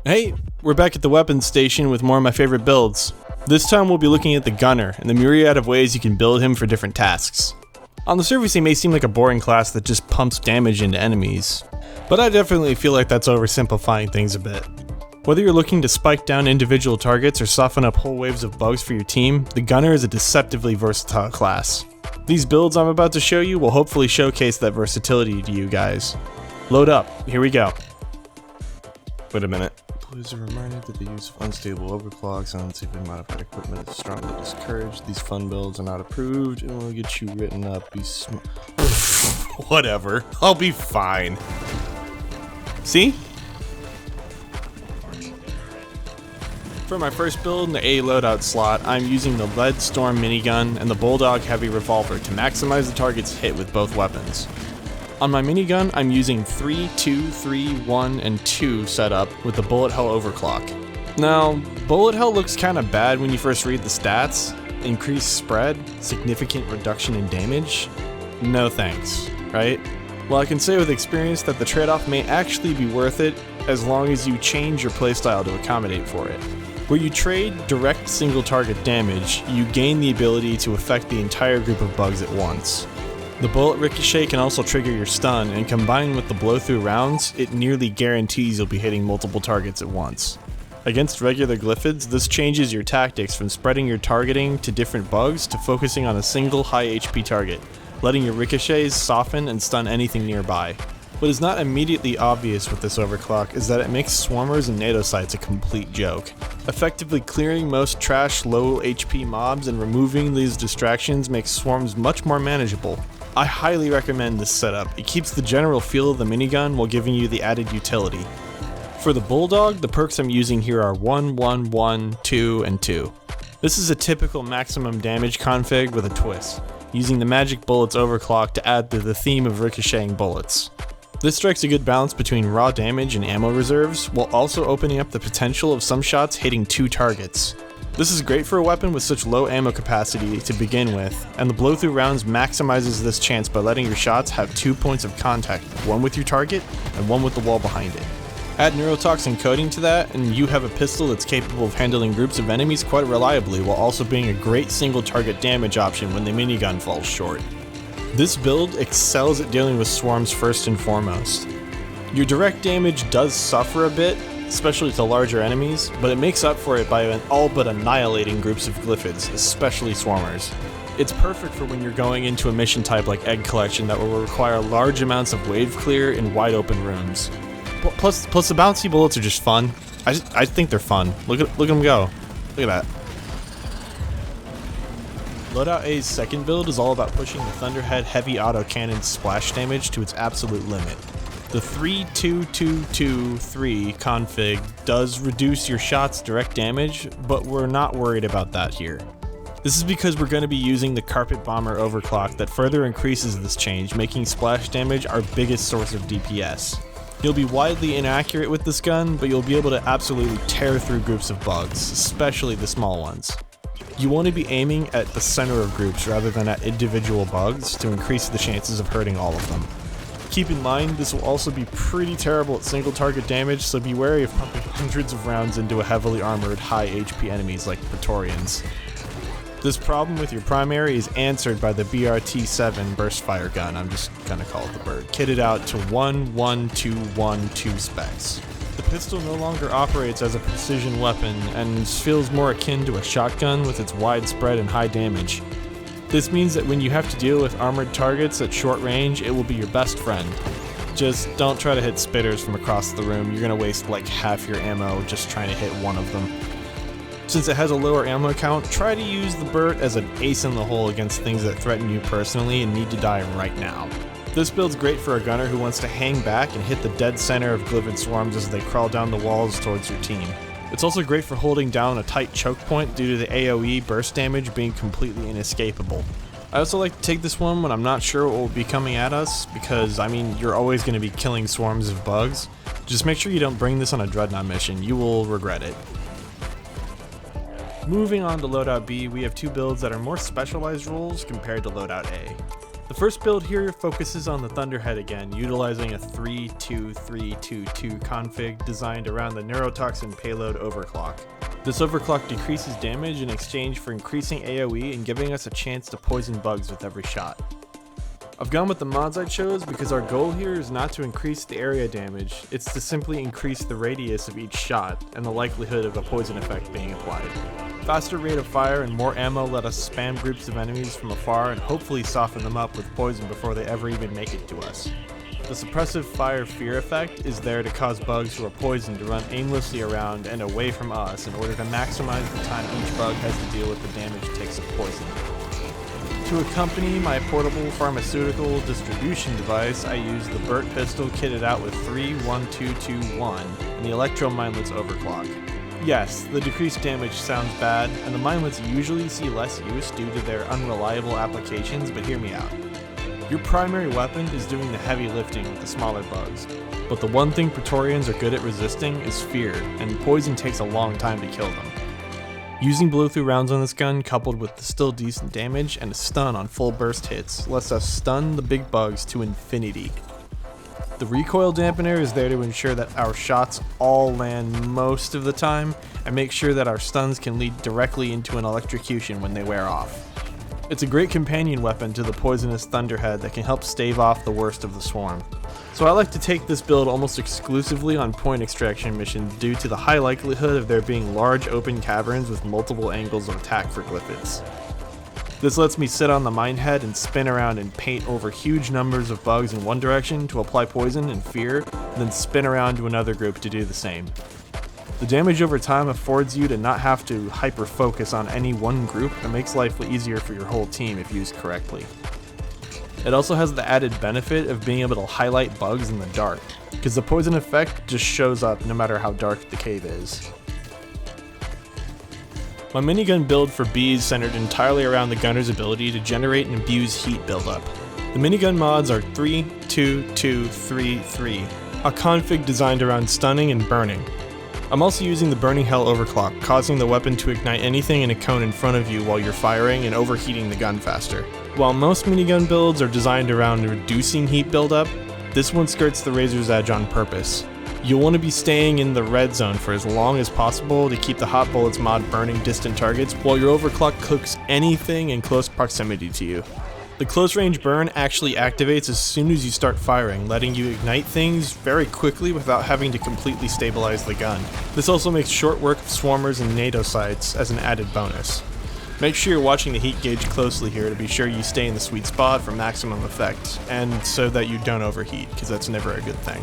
Hey, we're back at the weapons station with more of my favorite builds. This time we'll be looking at the gunner and the myriad of ways you can build him for different tasks. On the surface he may seem like a boring class that just pumps damage into enemies, but I definitely feel like that's oversimplifying things a bit. Whether you're looking to spike down individual targets or soften up whole waves of bugs for your team, the gunner is a deceptively versatile class. These builds I'm about to show you will hopefully showcase that versatility to you guys. Load up, here we go. Wait a minute. Please a reminder that the use of unstable overclocks and unsafely modified equipment is strongly discouraged. These fun builds are not approved and will get you written up. Whatever, I'll be fine. See? For my first build in the A loadout slot, I'm using the Lead Storm minigun and the Bulldog heavy revolver to maximize the target's hit with both weapons. On my minigun, I'm using 3, 2, 3, 1, and 2 setup with the bullet hell overclock. Now, bullet hell looks kinda bad when you first read the stats. Increased spread, significant reduction in damage. No thanks, right? Well, I can say with experience that the trade-off may actually be worth it as long as you change your playstyle to accommodate for it. Where you trade direct single target damage, you gain the ability to affect the entire group of bugs at once. The bullet ricochet can also trigger your stun, and combined with the blow-through rounds, it nearly guarantees you'll be hitting multiple targets at once. Against regular glyphids, this changes your tactics from spreading your targeting to different bugs to focusing on a single high HP target, letting your ricochets soften and stun anything nearby. What is not immediately obvious with this overclock is that it makes swarmers and NATO sites a complete joke. Effectively clearing most trash low HP mobs and removing these distractions makes swarms much more manageable. I highly recommend this setup. It keeps the general feel of the minigun while giving you the added utility. For the Bulldog, the perks I'm using here are 1, 1, 1, 2, and 2. This is a typical maximum damage config with a twist, using the magic bullets overclock to add to the theme of ricocheting bullets. This strikes a good balance between raw damage and ammo reserves, while also opening up the potential of some shots hitting 2 targets. This is great for a weapon with such low ammo capacity to begin with, and the blow-through rounds maximizes this chance by letting your shots have 2 points of contact, one with your target and one with the wall behind it. Add Neurotoxin coating to that, and you have a pistol that's capable of handling groups of enemies quite reliably while also being a great single target damage option when the minigun falls short. This build excels at dealing with swarms first and foremost. Your direct damage does suffer a bit, especially to larger enemies, but it makes up for it by all but annihilating groups of glyphids, especially swarmers. It's perfect for when you're going into a mission type like egg collection that will require large amounts of wave clear in wide open rooms. Plus the bouncy bullets are just fun. I think they're fun. Look at them go. Look at that. Loadout A's second build is all about pushing the Thunderhead heavy autocannon splash damage to its absolute limit. The 3-2-2-2-3 config does reduce your shot's direct damage, but we're not worried about that here. This is because we're going to be using the Carpet Bomber overclock that further increases this change, making splash damage our biggest source of DPS. You'll be widely inaccurate with this gun, but you'll be able to absolutely tear through groups of bugs, especially the small ones. You want to be aiming at the center of groups rather than at individual bugs to increase the chances of hurting all of them. Keep in mind, this will also be pretty terrible at single target damage, so be wary of pumping hundreds of rounds into a heavily armored, high HP enemies like Praetorians. This problem with your primary is answered by the BRT-7 burst fire gun, I'm just gonna call it the bird, kitted out to 1-1-2-1-2 specs. The pistol no longer operates as a precision weapon and feels more akin to a shotgun with its wide spread and high damage. This means that when you have to deal with armored targets at short range, it will be your best friend. Just don't try to hit spitters from across the room, you're gonna waste like half your ammo just trying to hit one of them. Since it has a lower ammo count, try to use the Burt as an ace in the hole against things that threaten you personally and need to die right now. This build's great for a gunner who wants to hang back and hit the dead center of glyphid swarms as they crawl down the walls towards your team. It's also great for holding down a tight choke point due to the AoE burst damage being completely inescapable. I also like to take this one when I'm not sure what will be coming at us, because I mean, you're always going to be killing swarms of bugs. Just make sure you don't bring this on a Dreadnought mission, you will regret it. Moving on to Loadout B, we have two builds that are more specialized roles compared to Loadout A. The first build here focuses on the Thunderhead again, utilizing a 3-2-3-2-2 config designed around the Neurotoxin Payload overclock. This overclock decreases damage in exchange for increasing AoE and giving us a chance to poison bugs with every shot. I've gone with the mods I chose because our goal here is not to increase the area damage, it's to simply increase the radius of each shot and the likelihood of a poison effect being applied. Faster rate of fire and more ammo let us spam groups of enemies from afar and hopefully soften them up with poison before they ever even make it to us. The suppressive fire fear effect is there to cause bugs who are poisoned to run aimlessly around and away from us in order to maximize the time each bug has to deal with the damage it takes of poison. To accompany my portable pharmaceutical distribution device, I use the Berth pistol kitted out with 3-1-2-2-1 and the Electro Minelets overclock. Yes, the decreased damage sounds bad, and the Minelets usually see less use due to their unreliable applications, but hear me out. Your primary weapon is doing the heavy lifting with the smaller bugs, but the one thing Praetorians are good at resisting is fear, and poison takes a long time to kill them. Using blow-through rounds on this gun, coupled with the still decent damage and a stun on full burst hits, lets us stun the big bugs to infinity. The recoil dampener is there to ensure that our shots all land most of the time, and make sure that our stuns can lead directly into an electrocution when they wear off. It's a great companion weapon to the poisonous Thunderhead that can help stave off the worst of the swarm. So I like to take this build almost exclusively on point extraction missions due to the high likelihood of there being large open caverns with multiple angles of attack for glyphids. This lets me sit on the minehead and spin around and paint over huge numbers of bugs in one direction to apply poison and fear, and then spin around to another group to do the same. The damage over time affords you to not have to hyper-focus on any one group and makes life easier for your whole team if used correctly. It also has the added benefit of being able to highlight bugs in the dark, because the poison effect just shows up no matter how dark the cave is. My minigun build for B is centered entirely around the gunner's ability to generate and abuse heat buildup. The minigun mods are 3-2-2-3-3, a config designed around stunning and burning. I'm also using the Burning Hell overclock, causing the weapon to ignite anything in a cone in front of you while you're firing and overheating the gun faster. While most minigun builds are designed around reducing heat buildup, this one skirts the razor's edge on purpose. You'll want to be staying in the red zone for as long as possible to keep the Hot Bullets mod burning distant targets while your overclock cooks anything in close proximity to you. The close range burn actually activates as soon as you start firing, letting you ignite things very quickly without having to completely stabilize the gun. This also makes short work of swarmers and NATO sites as an added bonus. Make sure you're watching the heat gauge closely here to be sure you stay in the sweet spot for maximum effect, and so that you don't overheat, because that's never a good thing.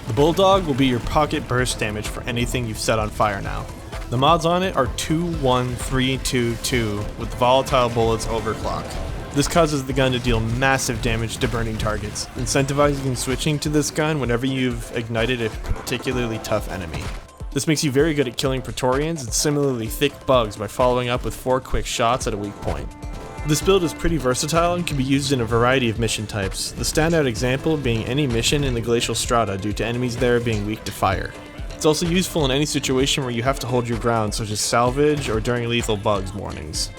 The Bulldog will be your pocket burst damage for anything you've set on fire now. The mods on it are 2-1-3-2-2 with Volatile bullets overclock. This causes the gun to deal massive damage to burning targets, incentivizing switching to this gun whenever you've ignited a particularly tough enemy. This makes you very good at killing Praetorians and similarly thick bugs by following up with 4 quick shots at a weak point. This build is pretty versatile and can be used in a variety of mission types, the standout example being any mission in the Glacial Strata due to enemies there being weak to fire. It's also useful in any situation where you have to hold your ground, such as salvage or during lethal bugs warnings.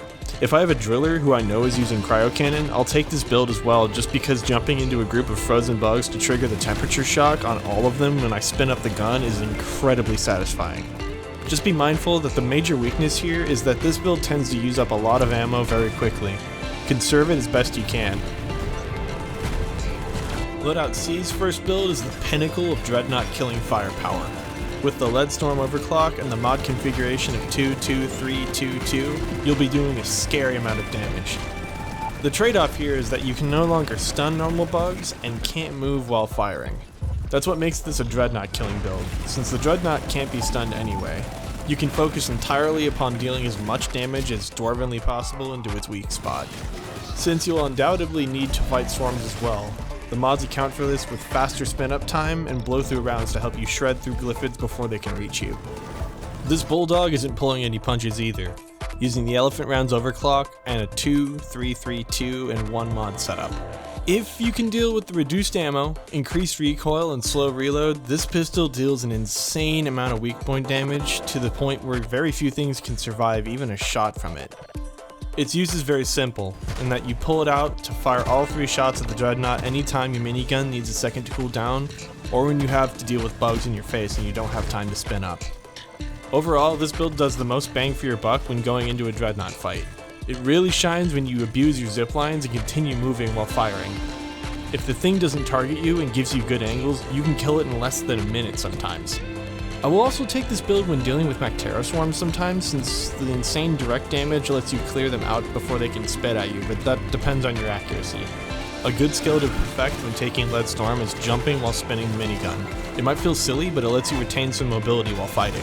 If I have a driller who I know is using cryocannon, I'll take this build as well just because jumping into a group of frozen bugs to trigger the temperature shock on all of them when I spin up the gun is incredibly satisfying. Just be mindful that the major weakness here is that this build tends to use up a lot of ammo very quickly. Conserve it as best you can. Loadout C's first build is the pinnacle of Dreadnought killing firepower. With the Leadstorm overclock and the mod configuration of 2-2-3-2-2, you'll be doing a scary amount of damage. The trade-off here is that you can no longer stun normal bugs and can't move while firing. That's what makes this a Dreadnought killing build, since the Dreadnought can't be stunned anyway. You can focus entirely upon dealing as much damage as dwarvenly possible into its weak spot. Since you'll undoubtedly need to fight swarms as well, the mods account for this with faster spin-up time and blow-through rounds to help you shred through glyphids before they can reach you. This Bulldog isn't pulling any punches either, using the Elephant Rounds overclock and a 2-3-3-2 and 1 mod setup. If you can deal with the reduced ammo, increased recoil, and slow reload, this pistol deals an insane amount of weak point damage to the point where very few things can survive even a shot from it. Its use is very simple, in that you pull it out to fire all 3 shots at the Dreadnought anytime your minigun needs a second to cool down, or when you have to deal with bugs in your face and you don't have time to spin up. Overall, this build does the most bang for your buck when going into a Dreadnought fight. It really shines when you abuse your zip lines and continue moving while firing. If the thing doesn't target you and gives you good angles, you can kill it in less than a minute sometimes. I will also take this build when dealing with Mactera swarms sometimes, since the insane direct damage lets you clear them out before they can spit at you, but that depends on your accuracy. A good skill to perfect when taking Lead Storm is jumping while spinning the minigun. It might feel silly, but it lets you retain some mobility while fighting.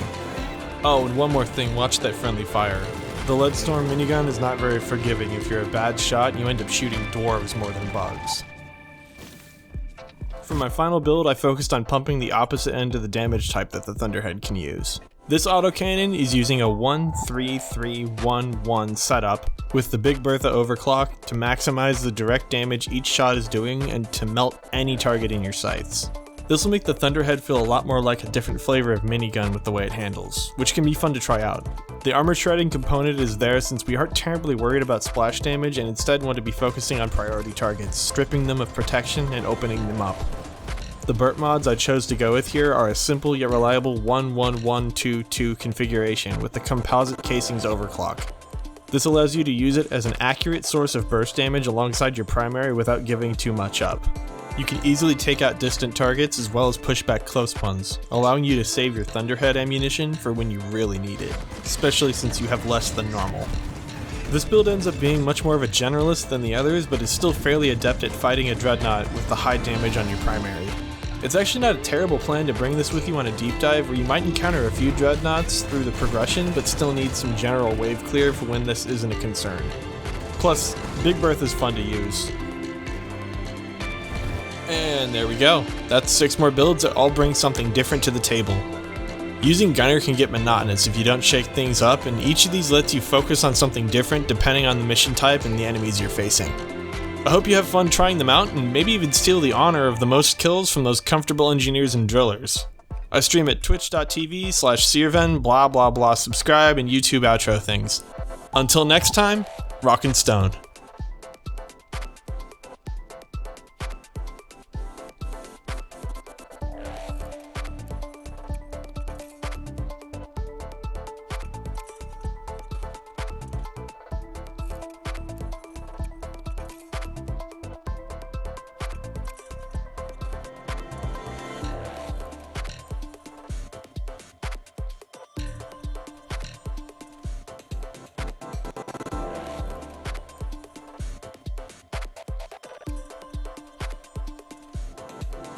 Oh, and one more thing, watch that friendly fire. The Lead Storm minigun is not very forgiving. If you're a bad shot, you end up shooting dwarves more than bugs. For my final build, I focused on pumping the opposite end of the damage type that the Thunderhead can use. This autocannon is using a 1-3-3-1-1 setup with the Big Bertha overclock to maximize the direct damage each shot is doing and to melt any target in your sights. This will make the Thunderhead feel a lot more like a different flavor of minigun with the way it handles, which can be fun to try out. The armor shredding component is there since we aren't terribly worried about splash damage and instead want to be focusing on priority targets, stripping them of protection and opening them up. The Burt mods I chose to go with here are a simple yet reliable 1-1-1-2-2 configuration with the composite casing's overclock. This allows you to use it as an accurate source of burst damage alongside your primary without giving too much up. You can easily take out distant targets as well as push back close ones, allowing you to save your Thunderhead ammunition for when you really need it, especially since you have less than normal. This build ends up being much more of a generalist than the others, but is still fairly adept at fighting a Dreadnought with the high damage on your primary. It's actually not a terrible plan to bring this with you on a deep dive where you might encounter a few Dreadnoughts through the progression, but still need some general wave clear for when this isn't a concern. Plus, Big Berth is fun to use. And there we go. That's 6 more builds that all bring something different to the table. Using Gunner can get monotonous if you don't shake things up, and each of these lets you focus on something different depending on the mission type and the enemies you're facing. I hope you have fun trying them out, and maybe even steal the honor of the most kills from those comfortable engineers and drillers. I stream at twitch.tv/Seerven, blah blah blah, subscribe, and YouTube outro things. Until next time, rock and stone.